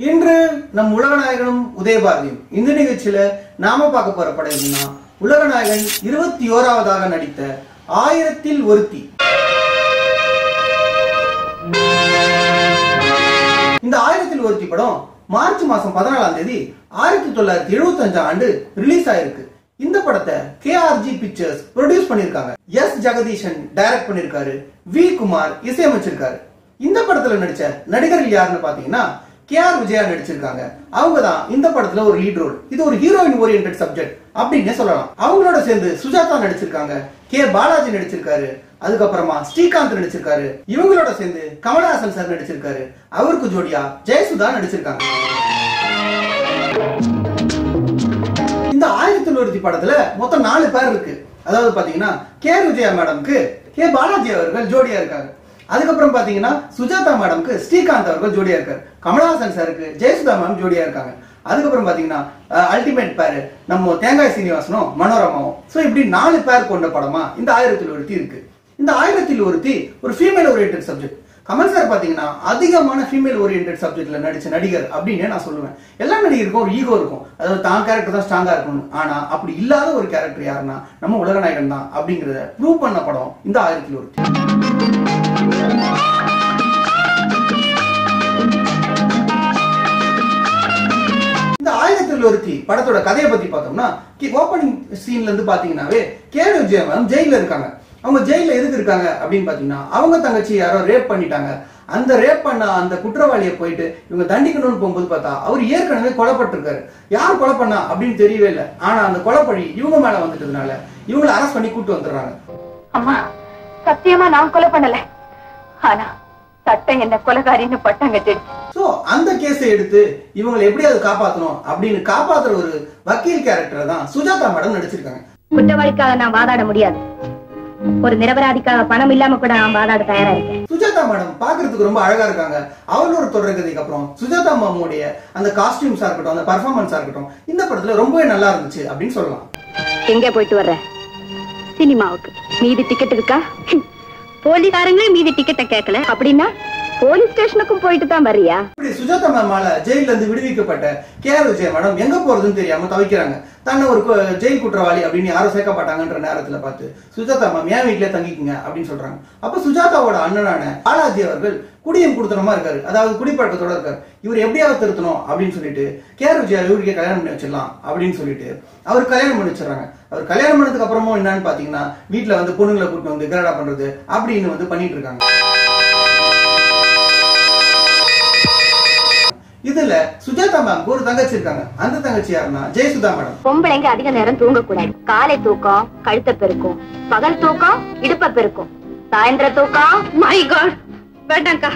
இன்று நம் உலகநாயகனும் உதயபாரதியும் இந்த நிகழ்ச்சியில நாம பார்க்க போற படம் என்னன்னா உலகநாயகன் 21வது நடித்த ஆயிரத்தில் ஒருத்தி. இந்த ஆயிரத்தில் ஒருத்தி படம் மார்ச் மாசம் 14ஆம் தேதி 1975 ஆண்டு ரிலீஸ் ஆயிருக்கு. இந்த படத்தை KRG பிக்சர்ஸ் ப்ரொடியூஸ் பண்ணிருக்காங்க. எஸ் ஜெகதீஷன் டைரக்ட் பண்ணிருக்காரு. வி குமார் இசையமைச்சிருக்காரு. இந்த படத்துல நடிச்ச நடிகர்கள் யாருன்னு பாத்தீங்கன்னா KR விஜயா நடிச்சிருக்காங்க. அவங்க தான் இந்த படத்துல ஒரு லீட் ரோல். இது ஒரு ஹீரோயின் ஓரியன்டட் சப்ஜெக்ட் அப்படின்னு சொல்லலாம். அவங்களோட சேர்ந்து சுஜாதா நடிச்சிருக்காங்க. கே பாலாஜி நடிச்சிருக்காரு. அதுக்கப்புறமா ஸ்ரீகாந்த் நடிச்சிருக்காரு. இவங்களோட சேர்ந்து கமலஹாசன் சார் நடிச்சிருக்காரு. அவருக்கு ஜோடியா ஜெயசுதா நடிச்சிருக்காங்க. இந்த ஆயிரத்தில் ஒருத்தி படத்துல மொத்தம் 4 பேர் இருக்கு. அதாவது பாத்தீங்கன்னா KR விஜயா மேடம்க்கு கே பாலாஜி அவர்கள் ஜோடியா இருக்காங்க. அதுக்கப்புறம் பாத்தீங்கன்னா சுஜாதா மேடம்க்கு ஸ்ரீகாந்த் அவர்கள் ஜோடியா இருக்காரு. கமலஹாசன் சாருக்கு ஜெயசுதா மேம் ஜோடியா இருக்காங்க. அதுக்கப்புறம் பாத்தீங்கன்னா அல்டிமேட் பேர் நம்ம தேங்காய் சீனிவாசனும் மனோரமாவும். சோ இப்படி 4 பேர் கொண்ட படமா இந்த ஆயிரத்தில் ஒருத்தி இருக்கு. இந்த ஆயிரத்தில் ஒருத்தி ஒரு female oriented subject. Kamal sir பாத்தீங்கன்னா அதிகமான ஃபீமேல் ஓரியன்டட் சப்ஜெக்ட்ல நடிச்ச நடிகர் அப்படின்னு நான் சொல்லுவேன். எல்லா நடிகருக்கும் ஒரு ஈகோ இருக்கும். அதாவது தான் கேரக்டர் தான் ஸ்ட்ராங்கா இருக்கணும். ஆனா அப்படி இல்லாத ஒரு கேரக்டர் யாருன்னா நம்ம உலகநாயகன் தான் அப்படிங்கறத ப்ரூவ் பண்ண படம் இந்த ஆயிரத்தில் ஒருத்தி. இந்த ஆயிரத்தில் ஒருத்தி படத்தோட கதையை பத்தி பார்த்தோம்னா ஓபனிங் சீன்ல இருந்து பாத்தீங்கன்னாவே KR விஜயா மேம் ஜெயில இருக்காங்க. அவங்க ஜெயில எதுக்கு இருக்காங்க அப்படின்னு பாத்தீங்கன்னா அவங்க தங்கச்சி யாரோ ரேப் பண்ணிட்டாங்க. அந்த ரேப் பண்ண அந்த குற்றவாளியை போயிட்டு இவங்க தண்டிக்கணும்னு போகும்போது பார்த்தா அவர் ஏற்கனவே கொலைப்பட்டிருக்காரு. யார் கொலை பண்ணா அப்படின்னு தெரியவே இல்லை. ஆனா அந்த கொலைப்பழி இவங்க மேல வந்துட்டதுனால இவங்களை அரெஸ்ட் பண்ணி கூட்டு வந்துடுறாங்க. அம்மா சத்தியமா நான் கொலை பண்ணல. ஆனா சட்டம் என்ன கொலைகாரின்னு பட்டம் கட்டிடுச்சு. சோ அந்த கேஸை எடுத்து இவங்களை எப்படியாவது காப்பாற்றணும் அப்படின்னு காப்பாத்துற ஒரு வக்கீல் கேரக்டர் தான் சுஜாதா மேடம் நடிச்சிருக்காங்க. குற்றவாளிக்காக நான் வாதாட முடியாது. ஒரு நிரபராதிக்காக பணம் இல்லாம கூட நான் வாதாட தயாரா இருக்கேன். சுஜாதா மேடம் பாக்குறதுக்கு ரொம்ப அழகா இருக்காங்க. அவளோட தொடர்கதைக்கு அப்புறம் சுஜாதா மேமுடைய அந்த காஸ்டியூம்ஸா இருக்கட்டும், அந்த பர்ஃபார்மன்ஸா இருக்கட்டும் இந்த படத்துல ரொம்பவே நல்லா இருந்துச்சு அப்படின்னு சொல்லலாம். எங்க போயிட்டு வர்ற? சினிமாவுக்கு. மீதி டிக்கெட் இருக்கா? போலீஸ்காரங்களே மீதி டிக்கெட்டை கேட்கல அப்படின்னா போலீஸ் ஸ்டேஷனுக்கும் போயிட்டு தான் வரியா? இப்படி சுஜாதா மேமால ஜெயில இருந்து விடுவிக்கப்பட்ட KR விஜயா மேடம் எங்க போறதுன்னு தெரியாம தவிக்கிறாங்க. தன்னை ஒரு ஜெயில் குற்றவாளி அப்படின்னு யாரும் சேர்க்கப்பட்டாங்கன்ற நேரத்துல பார்த்து சுஜாதா மேம் என் வீட்டுல தங்கிக்குங்க அப்படின்னு சொல்றாங்க. அப்ப சுஜாதாவோட அண்ணனான பாலாஜி அவர்கள் குடியும் குடுத்தனமா இருக்காரு. அதாவது குடிப்பழக்கத்தோட இருக்காரு. இவர் எப்படியாவது திருத்தணும் அப்படின்னு சொல்லிட்டு KR விஜயா இவருக்கே கல்யாணம் பண்ணி வச்சிடலாம் அப்படின்னு சொல்லிட்டு அவர் கல்யாணம் பண்ணி வச்சிடறாங்க. அவர் கல்யாணம் பண்ணதுக்கு அப்புறமும் என்னன்னு பாத்தீங்கன்னா வீட்டுல வந்து பொண்ணுங்களை கூட்டு வந்து கிராடா பண்றது அப்படின்னு வந்து பண்ணிட்டு இருக்காங்க. இதுல சுஜாதா மேம் ஒரு தங்கச்சி இருக்காங்க. அந்த தங்கச்சி யாருன்னா ஜெயசுதா மேடம். பொம்பளைங்க அதிக நேரம் தூங்க கூடாது. காலை தூக்கம் கழுத்தை பெருக்கும், பகல் தூக்கம் இடுப்ப பெருக்கும், சாயந்திர தூக்கம் மை காட் வேண்டாங்கா.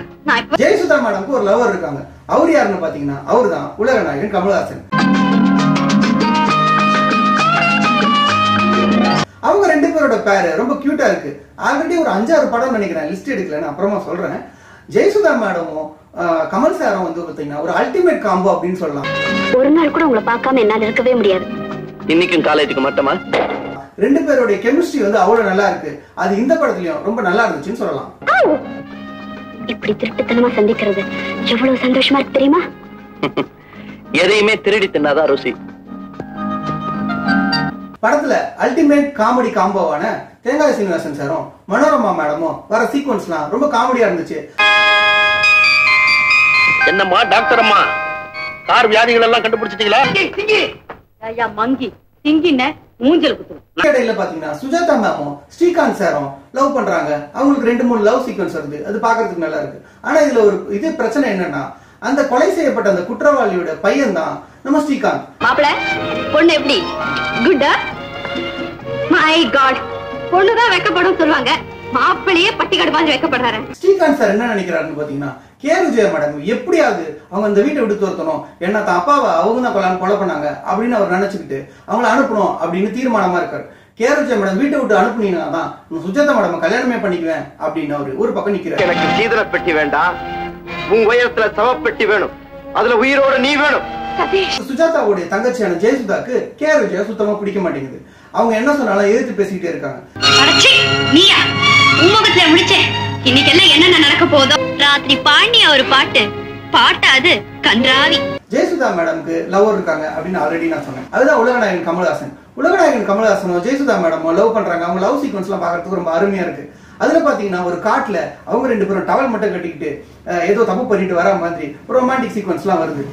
ஜெயசுதா மேடம்க்கு ஒரு லவர் இருக்காங்க. அவர் யாருன்னு பாத்தீங்கன்னா அவர் தான் உலகநாயகன் கமலஹாசன். அவங்க 2 பேரோட பேரு ரொம்ப கியூட்டா இருக்கு. ஆல்ரெடி ஒரு 5-6 படம் நினைக்கிறேன், லிஸ்ட் எடுக்கல, அப்புறமா சொல்றேன். ஜெயசுதா மேடமும் கமல் சாரும் வந்து பாத்தீங்கன்னா ஒரு அல்டிமேட் காம்போ அப்படின்னு சொல்லலாம். ஒரு நாள் கூட உங்களை பார்க்காம என்னால இருக்கவே முடியாது. இன்னைக்கும் காலேஜுக்கு மட்டுமா? 2 பேருடைய கெமிஸ்ட்ரி வந்து அவ்வளவு நல்லா இருக்கு. அது இந்த படத்துலயும் ரொம்ப நல்லா இருந்துச்சுன்னு சொல்லலாம். இப்படி திருட்டுத்தனமா சந்திக்கிறது எவ்வளவு சந்தோஷமா இருக்கு தெரியுமா? எதையுமே திருடி தின்னாதான் ருசி. படத்துல அல்டிமேட் காமெடி காம்போவான தேங்காய் சீனிவாசன் சாரும் மனோரமா மேடமும் வர சீக்வன்ஸ்லாம் ரொம்ப காமெடியா இருந்துச்சு. என்னம்மா டாக்டர் அம்மா, கார் வியாதிகள் எல்லாம் கண்டுபிடிச்சிட்டீங்களா? ஐயா மங்கி சிங்கின மூஞ்சல் குத்தும். இடையில பாத்தீங்கன்னா சுஜாதா மேமும் ஸ்ரீகாந்த் சாரும் லவ் பண்றாங்க. அவங்களுக்கு 2-3 லவ் சீக்வன்ஸ் வருது. அது பாக்குறதுக்கு நல்லா இருக்கு. ஆனா இதுல ஒரு இது பிரச்சனை என்னன்னா அந்த கொலை செய்யப்பட்ட அந்த குற்றவாளியோட பையன் தான் நம்ம ஸ்ரீகாந்த். மாப்பிள பொண்ணு எப்படி குட்டா? மை காட், பொண்ணுதான் வெக்கப்படும் சொல்லுவாங்க. மாப்பிளையே பட்டிக்காடு மாதிரி வெக்கப்படுறாரு. ஸ்ரீகாந்த் சார் என்ன நினைக்கிறாருன்னு பாத்தீங்கன்னா KR விஜயா மேடம் எப்படியாவது அவங்க அந்த வீட்டை விட்டு துரத்தணும், ஏன்னா தான் அப்பாவை அவங்க தான் கொலை பண்ணாங்க அப்படின்னு அவர் நினைச்சுக்கிட்டு அவங்கள அனுப்பணும் அப்படின்னு தீர்மானமா இருக்காரு. KR விஜயா மேடம் வீட்டை விட்டு அனுப்புனீங்கன்னா தான் சுஜாதா மேடம் கல்யாணமே பண்ணிக்குவேன் அப்படின்னு அவரு ஒரு பக்கம் நிக்கிறார். எனக்கு சீதன பெட்டி வேண்டாம், உன் உயரத்துல சவப்பெட்டி வேணும், அதுல உயிரோட நீ வேணும். சுஜாதாவுடைய தங்கச்சியான ஜெயசுதாக்கு KR விஜயா சுத்தமா பிடிக்க மாட்டேங்குது. அவங்க என்ன சொன்னாலும் எதிர்த்து பேசிக்கிட்டே இருக்காங்க. இன்னைக்கு எல்லாம் என்னென்ன நடக்க போதோ. ராத்திரி பாண்டிய ஒரு பாட்டு பாட்டா அது கன்றாவி. ஜெயசுதா மேடம்க்கு லவர் இருக்காங்க அப்படின்னு ஆல்ரெடி நான் சொன்னேன். அதுதான் உலகநாயகன் கமல்ஹாசன். உலகநாயகன் கமல்ஹாசனும் ஜெயசுதா மேடமும் லவ் பண்றாங்க. அவங்க லவ் சீக்வன்ஸ் எல்லாம் பாக்குறதுக்கு ரொம்ப அருமையா இருக்கு. அதுல பாத்தீங்கன்னா ஒரு காட்டுல அவங்க 2 பேரும் டவல் மட்டும் கட்டிக்கிட்டு ஏதோ தப்பு பண்ணிட்டு வர மாதிரி ஒரு ரொமான்டிக் சீக்வன்ஸ் எல்லாம் வருது.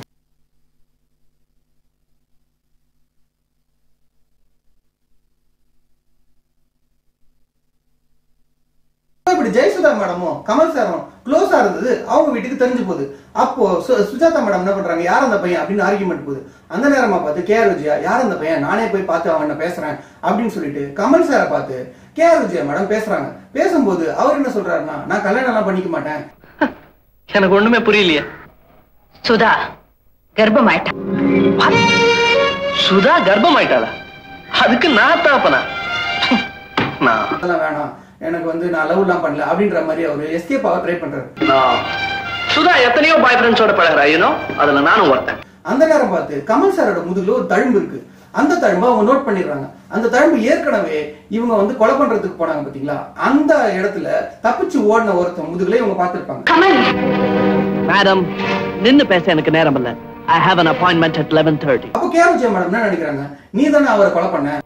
இப்படி ஜெயசுதா மேடமும் கமல் சாரும் க்ளோஸா இருந்தது அவங்க வீட்டுக்கு தெரிஞ்சு போகுது. அப்போ சுஜாதா மேடம் என்ன பண்றாங்க, யார் அந்த பையன் அப்படின்னு ஆர்கியூமெண்ட் போகுது. அந்த நேரமா பார்த்து கேஆர் விஜயா, யார் அந்த பையன், நானே போய் பார்த்து அவன் பேசுறேன் அப்படின்னு சொல்லிட்டு கமல் சாரை பார்த்து கேஆர் விஜயா மேடம் பேசுறாங்க. பேசும்போது அவர் என்ன சொல்றாருன்னா, நான் கல்யாணம் எல்லாம் பண்ணிக்க மாட்டேன். எனக்கு ஒண்ணுமே புரியலையே. சுதா கர்ப்பமாயிட்டா. சுதா கர்ப்பமாயிட்டாளா? அதுக்கு நான் தாப்பனா? அதெல்லாம் வேணாம், எனக்கு நான் லவ் எல்லாம் பண்ணல அப்படின்ற மாதிரி அவர் எஸ்கேப் ஆக ட்ரை பண்றாரு. சுதா எத்தனையோ பாய் ஃப்ரெண்ட்ஸோட பழகுறா, அதுல நானும் ஒருத்தன். அந்த நேரம் பார்த்து கமல் சாரோட முதுகுல ஒரு தழும்பு இருக்கு. அந்த தழும்பை அவங்க நோட் பண்ணிடுறாங்க. அந்த தழும்பு ஏற்கனவே இவங்க கொலை பண்றதுக்கு போனாங்க பாத்தீங்களா, அந்த இடத்துல தப்பிச்சு ஓடின ஒருத்தன் முதுகுல இவங்க பார்த்திருப்பாங்க. மேடம் நின்னு பேச எனக்கு நேரம் இல்ல. I have an appointment at 11:30. அப்போ கேஆர் விஜயா மேடம் என்ன நினைக்கிறாங்க, நீ தானே அவரை கொலை பண்ண,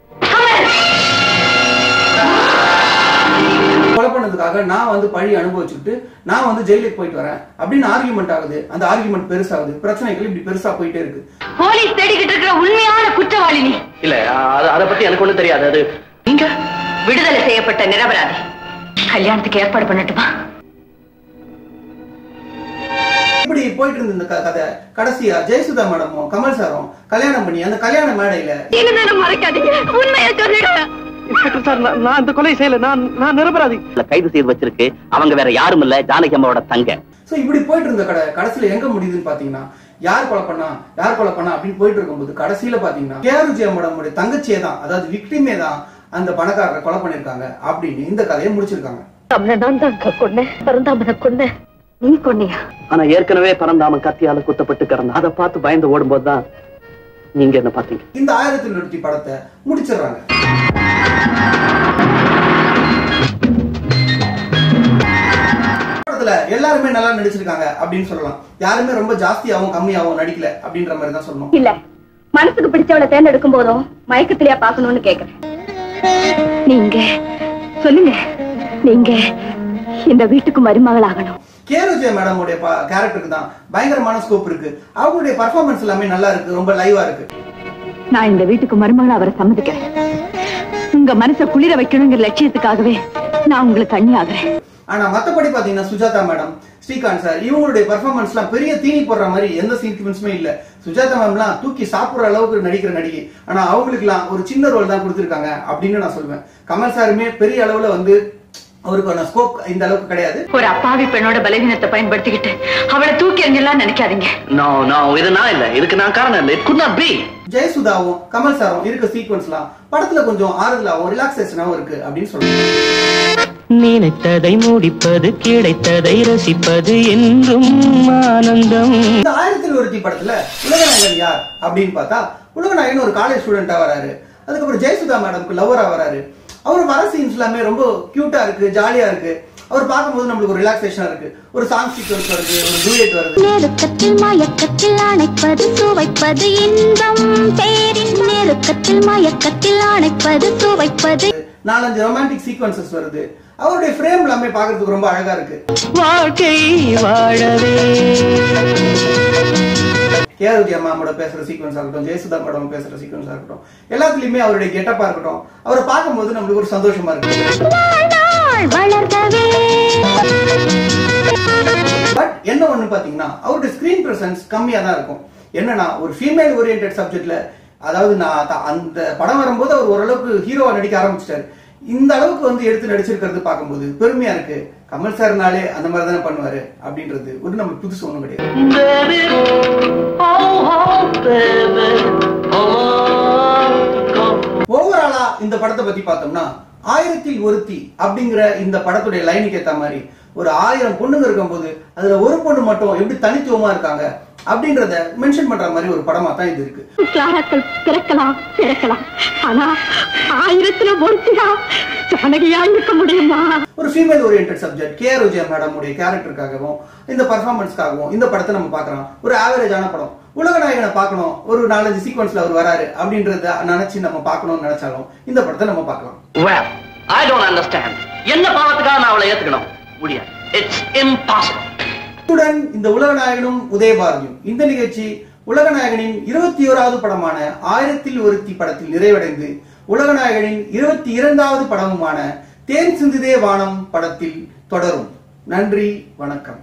கொலை பண்ணதுக்காக நான் பழி அனுபவிச்சுட்டு நான் ஜெயிலுக்கு போயிட்டு வரேன் அப்படின்னு ஆர்கியூமெண்ட் ஆகுது. அந்த ஆர்கியூமெண்ட் பெருசாகுது. பிரச்சனைகள் இப்படி பெருசா போயிட்டே இருக்கு. போலீஸ் தேடிக்கிட்டு இருக்கிற உண்மையான குற்றவாளி நீ இல்ல. அத பத்தி எனக்கு ஒண்ணும் தெரியாது. அது நீங்க விடுதலை செய்யப்பட்ட நிரபராதி. கல்யாணத்துக்கு ஏற்பாடு பண்ணட்டுமா? இப்படி போயிட்டு இருந்த இந்த கதை கடைசியா ஜெயசுதா மேடமும் கமல் சாரும் கல்யாணம் பண்ணி அந்த கல்யாண மேடையில மறைக்காதீங்க, உண்மையை சொல்லிடுங்க. நான் இந்த கொலை செய்யல, நான் நிரபராதி. கைது செய்து வச்சிருக்கு. அவங்க வேற யாரும் இல்ல, ஜானகி அம்மாவோட தங்க. சோ இப்படி போயிட்டு இருந்த கடை கடைசியில எங்க முடியுதுன்னு பாத்தீங்கன்னா, யார் கொலை பண்ணா அப்படின்னு போயிட்டு இருக்கும்போது கடைசியில பாத்தீங்கன்னா கேஆர் விஜயா மேடமுடைய தங்கச்சியே தான், அதாவது விக்டிமே தான் அந்த பணக்காரரை கொலை பண்ணிருக்காங்க அப்படின்னு இந்த கதையை முடிச்சிருக்காங்க. நீ கொன்னியா? ஆனா ஏற்கனவே பரந்தாமன் கத்தியால குத்தப்பட்டு கிடந்த அதை பார்த்து பயந்து ஓடும்போதுதான் நீங்க என்ன பாத்தீங்க. இந்த 1001 படத்தை முடிச்சிடறாங்க. படத்துல எல்லாருமே நல்லா நடிச்சிருக்காங்க அப்படின்னு சொல்லலாம். யாருமே ரொம்ப ஜாஸ்தியாவும் கம்மியாவும் நடிக்கல அப்படின்ற மாதிரி தான் சொல்லணும். இல்ல, மனசுக்கு பிடிச்சவளை தேர்ந்தெடுக்கும் போதும் மயக்கத்திலேயே பாக்கணும்னு கேக்குறேன். நீங்க சொல்லுங்க, நீங்க இந்த வீட்டுக்கு மருமகள் ஆகணும். கேஆர் விஜயா மேடமுடைய கேரக்டருக்கு தான் பயங்கரமான ஸ்கோப் இருக்கு. அவங்களுடைய பர்ஃபார்மன்ஸ் எல்லாமே நல்லா இருக்கு, ரொம்ப லைவா இருக்கு. நான் இந்த வீட்டுக்கு மருமகள் அவரை சம்மதிக்கிறேன். உங்க மனசை குளிர வைக்கணுங்கிற லட்சியத்துக்காகவே நான் உங்களுக்கு அண்ணி ஆகிறேன். ஆனா மத்தபடி பாத்தீங்கன்னா சுஜாதா மேடம், ஸ்ரீகாந்த் சார் இவங்களுடைய பர்ஃபார்மன்ஸ் எல்லாம் பெரிய தீனி போடுற மாதிரி எந்த சீக்வன்ஸுமே இல்ல. சுஜாதா மேம்லாம் தூக்கி சாப்பிடுற அளவுக்கு நடிக்கிற நடிகை. ஆனா அவங்களுக்கு எல்லாம் ஒரு சின்ன ரோல் தான் கொடுத்திருக்காங்க அப்படின்னு நான் சொல்வேன். கமல் சாருமே பெரிய அளவுல அவருக்கான ஸ்கோப் இந்த அளவுக்கு கிடையாது. ஒரு அப்பாவி பெண்ணோட பலவீனத்தை பயன்படுத்திக்கிட்டு அவளை தூக்கி எறிஞ்சலாம் நினைக்காதீங்க. இது நான் இல்ல, இதுக்கு நான் காரணம் இல்ல. It could not be. ஜெயசுதாவும் Kamal சாரும் இருக்க சீக்வன்ஸ்லாம் படத்துல கொஞ்சம் ஆறுதலாவும் ரிலாக்ஸேஷனாவும் இருக்கு அப்படின்னு சொல்லுவாங்க. நினைத்ததை முடிப்பது, கிடைத்ததை ரசிப்பது என்றும் ஆனந்தம். இந்த 1001 படத்துல உலகநாயகன் யார் அப்படின்னு பார்த்தா, உலகநாயகன் ஒரு காலேஜ் ஸ்டூடெண்டா வராரு. அதுக்கப்புறம் ஜெயசுதா மேடம்க்கு லவ்வரா வராரு. அவர் வர சீன்ஸ் எல்லாமே ரொம்ப கியூட்டா இருக்கு, ஜாலியா இருக்கு. அவர் பார்க்கும்போது நம்மளுக்கு ஒரு ரிலாக்ஸேஷனா இருக்கு. ஒரு சாங் சீக்வன்ஸ் வருது, ஒரு டூயட் வருது. நெருக்கத்தில் மயக்கத்தில் அணைப்பது சுவைப்பது இன்பம் பேரின் நெருக்கத்தில் மயக்கத்தில் அணைப்பது சுவைப்பது 4-5 ரொமான்டிக் சீக்வன்சஸ் வருது. அவருடைய ஃப்ரேம் எல்லாமே பார்க்கிறதுக்கு ரொம்ப அழகா இருக்கு. வாழ்க்கை வாழவே கேஆர் விஜயா மேமோட பேசுற சீக்வன்ஸா இருக்கட்டும், ஜெயசுதா மேடம் பேசுற சீக்வன்ஸா இருக்கட்டும், எல்லாத்துலயுமே அவருடைய கெட்டப்பா இருக்கட்டும், அவரை பார்க்கும்போது நம்மளுக்கு ஒரு சந்தோஷமா இருக்கு. பட் என்ன ஒண்ணு பாத்தீங்கன்னா, அவருடைய ஸ்கிரீன் பிரசன்ஸ் கம்மியா தான் இருக்கும். என்னன்னா, ஒரு ஃபீமேல் ஓரியன்டட் சப்ஜெக்ட்ல, அதாவது நான் அந்த படம் வரும்போது அவர் ஓரளவுக்கு ஹீரோவா நடிக்க ஆரம்பிச்சிட்டாரு. இந்த அளவுக்கு எடுத்து நடிச்சிருக்கிறது பார்க்கும்போது பெருமையா இருக்கு. கமல் சார்னாலே அந்த மாதிரி தானே பண்ணுவாரு அப்படின்றது ஒரு நம்ம புதுசு ஒண்ணும் கிடையாது. ஓவராலா இந்த படத்தை பத்தி பார்த்தோம்னா, 1001 அப்படிங்கிற இந்த படத்துடைய லைனுக்கு ஏத்த மாதிரி ஒரு 1000 பொண்ணுங்க இருக்கும் போது அதுல ஒரு பொண்ணு மட்டும் எப்படி தனித்துவமா இருக்காங்க அப்படின்றத மென்ஷன் பண்ற மாதிரி ஒரு படமா தான் இது இருக்கு. கிளாராக்கள் பிறக்கலாம் ஆனா 1000ல ஒருத்தியா ஜானகியா இருக்க முடியுமா? ஒரு female oriented subject K R Vijaya madam உடைய கேரக்டருக்காகவும் இந்த பர்ஃபார்மன்ஸ்க்காகவும் இந்த படத்தை நம்ம பார்க்கலாம். ஒரு ஆவரேஜான படம். உலக நாயகனை பார்க்கணும், ஒரு 4-5 சீக்வன்ஸ்ல அவர் வராரு அப்படின்றத நினைச்சு நம்ம பார்க்கணும்னு நினைச்சாலும் இந்த படத்தை நம்ம பார்க்கலாம். Well, I don't understand. என்ன பாவத்துக்காக நான் அவளை ஏத்துக்கணும்? முடியாது. It's impossible. இத்துடன் இந்த உலக நாயகனும் உதயபாரதியும் இந்த நிகழ்ச்சி உலகநாயகனின் 21வது படமான 1000ல் ஒருத்தி படத்தில் நிறைவடைந்து உலகநாயகனின் 22வது படமுமான தேன் சிந்துதே வானம் படத்தில் தொடரும். நன்றி, வணக்கம்.